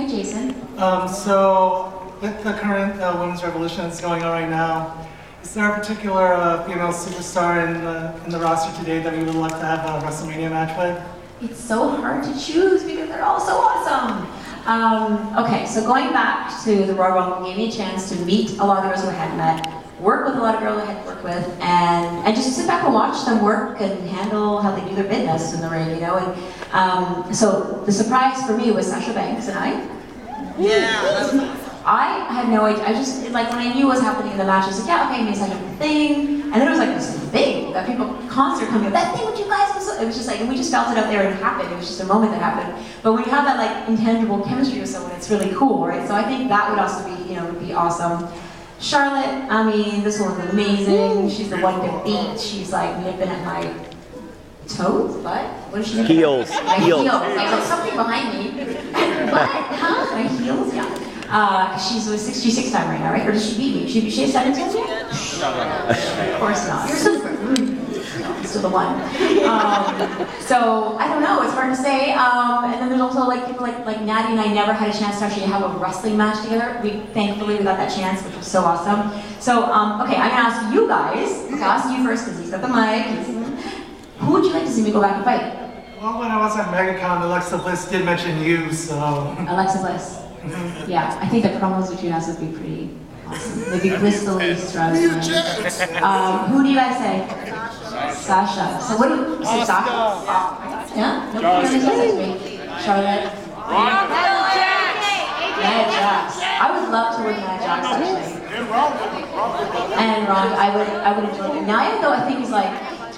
Hi, Jason. So, with the current women's revolution that's going on right now, is there a particular female superstar in the roster today that you would like to have a WrestleMania match with? It's so hard to choose because they're all so awesome. Okay, so going back to the Royal Rumble gave me a chance to meet a lot of girls who I hadn't met, work with a lot of girls I hadn't worked with, and just sit back and watch them work and handle how they do their business in the ring, you know. And so the surprise for me was Sasha Banks and I. Yeah. I had no idea. I just, like, when I knew what was happening in the match, I was like, yeah, okay, maybe Sasha a thing. And then it was like this thing that people constantly coming up, that thing with you guys was so, it was just like, and we just felt it up there and it happened. It was just a moment that happened. But when you have that like intangible chemistry with someone, it's really cool, right? So I think that would also be, you know, would be awesome. Charlotte, I mean, this one's amazing. She's the one to beat. She's like nipping at my toes, what? What is she nipping? Heels. My heels. Like something behind me. What? Huh? My heels? Yeah. She's a 66 time right now, right? Or does she beat me? She a 17 yet? Of course not. You're super. Still the one. So I don't know. It's hard to say. And then there's also like people like Natty and I never had a chance to actually have a wrestling match together. Thankfully we got that chance, which was so awesome. So okay, I'm gonna ask you guys. I'll ask you first because he's got the mic. Who would you like to see me go back and fight? Well, when I was at MegaCon, Alexa Bliss did mention you, so. Alexa Bliss. Yeah, I think the promos between us would be pretty awesome. They'd be blissfully Stratus. Who do you guys say? Sasha. So what do you say? Sasha? Yeah? Nobody really says me. Charlotte. Nia Jax. I would love to work Nia Jax actually. And Ron, I would enjoy it. Nia though I think is like,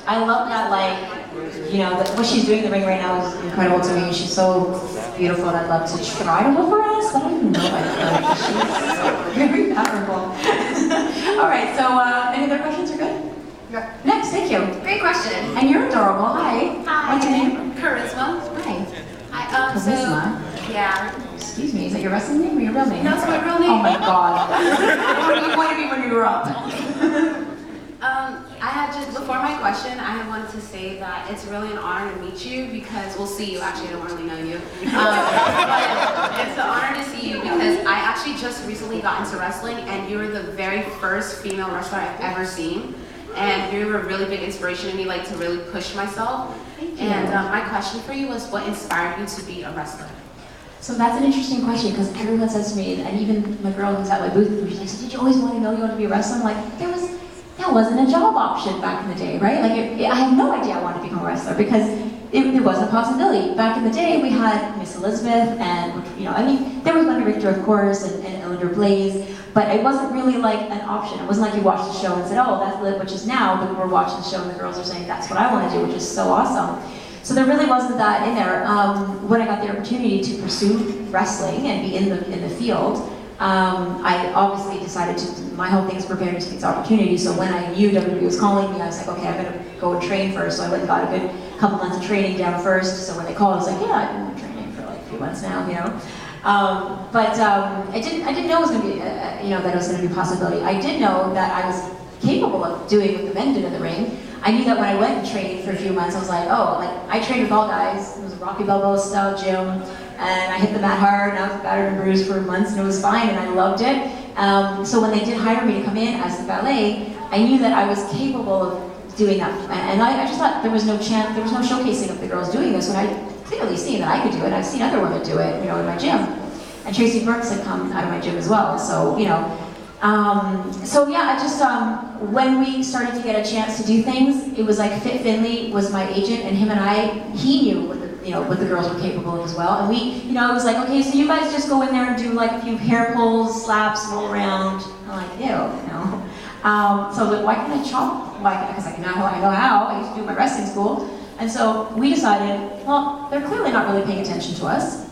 I love that like, you know, what she's doing in the ring right now is incredible to me. She's so beautiful and I'd love to try to whoop her ass. I don't even know if I could. She's very powerful. Alright, so any other questions are good? Yeah. Next, thank you. Great question. And you're adorable. Hi. Hi. What's your name? Charisma. Hi. Hi. Charisma? Yeah. Excuse me, is that your wrestling name or your real name? No, it's my real name. Oh my god. What do you want to be when you grow up? I had just, before my question, I had wanted to say that it's really an honor to meet you because, we'll see you, actually I don't really know you. But it's an honor to see you because I actually just recently got into wrestling and you were the very first female wrestler I've ever seen. And you were a really big inspiration to me, like to really push myself. And my question for you was, what inspired you to be a wrestler? So that's an interesting question because everyone says to me, and even my girl who's at my booth, she's like, did you always want to know you want to be a wrestler? I'm like, that wasn't a job option back in the day, right? Like, I had no idea I wanted to become a wrestler because it wasn't a possibility. Back in the day, we had Miss Elizabeth and, you know, I mean, there was Wendy Richter, of course, and Ellender Blaze, but it wasn't really like an option. It wasn't like you watched the show and said, oh, that's Liv, which is now, but we're watching the show and the girls are saying, that's what I want to do, which is so awesome. So there really wasn't that in there. When I got the opportunity to pursue wrestling and be in the field, I obviously decided my whole thing is preparing to take this opportunity. So when I knew WWE was calling me, I was like, okay, I'm gonna go and train first. So I went and got a good couple months of training down first. So when they called, I was like, yeah, I've been training for like a few months now, you know. I didn't know it was gonna be, you know, that it was gonna be a possibility. I did know that I was capable of doing what the men did in the ring. I knew that when I went and trained for a few months, I was like, oh, like I trained with all guys. It was a Rocky Balboa style gym, and I hit the mat hard, and I was battered and bruised for months, and it was fine, and I loved it. So when they did hire me to come in as the valet, I knew that I was capable of doing that, and I just thought there was no chance, there was no showcasing of the girls doing this when I clearly seen that I could do it. I've seen other women do it, you know, in my gym, and Tracy Brooks had come out of my gym as well. So you know. So yeah, I just, when we started to get a chance to do things, it was like Fit Finley was my agent, and him and he knew what the girls were capable of as well. And we, you know, it was like, okay, so you guys just go in there and do like a few hair pulls, slaps, roll around. I'm like, ew, you know. So I was like, why can't I chop? Why? Because I know how. I used to do my wrestling school. And so we decided, well, they're clearly not really paying attention to us.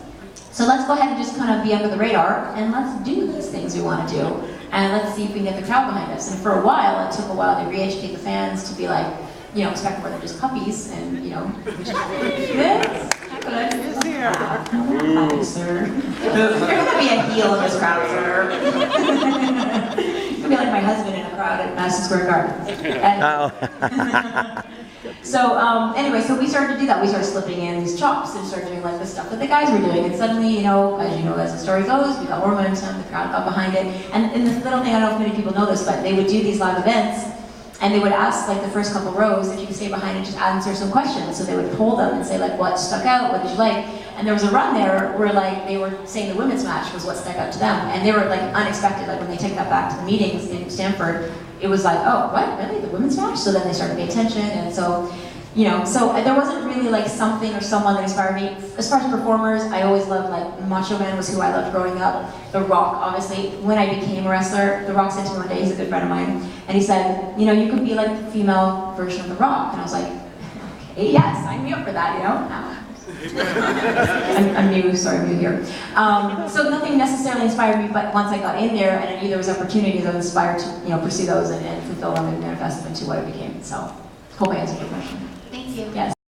So let's go ahead and just kind of be under the radar, and let's do these things we want to do. And let's see if we can get the crowd behind us. And for a while, it took a while to re-educate the fans to be like, you know, expect more than just puppies, and you know, which is good. Sir. You're gonna be a heel in this crowd, sir. You're gonna be like my husband in a crowd at Madison Square Garden. So anyway, so we started to do that. We started slipping in these chops and started doing like the stuff that the guys were doing. And suddenly, you know, as the story goes, we got more momentum, the crowd got behind it. And this little thing, I don't know if many people know this, but they would do these live events and they would ask like the first couple rows if you could stay behind and just answer some questions. So they would poll them and say like, what stuck out? What did you like? And there was a run there where like they were saying the women's match was what stuck out to them. And they were like unexpected, like when they take that back to the meetings in Stanford, it was like, oh, what, really, the women's match? So then they started paying attention, and so, you know, so there wasn't really like something or someone that inspired me. As far as performers, I always loved like Macho Man was who I loved growing up. The Rock, obviously, when I became a wrestler, The Rock said to me one day, he's a good friend of mine, and he said, you know, you could be like the female version of The Rock. And I was like, okay, yes, sign me up for that, you know? I'm new here. So nothing necessarily inspired me, but once I got in there and I knew there was opportunities, I was inspired to, you know, pursue those and fulfill them and manifest them into what it became. So, hope I answered your question. Thank you. Yes.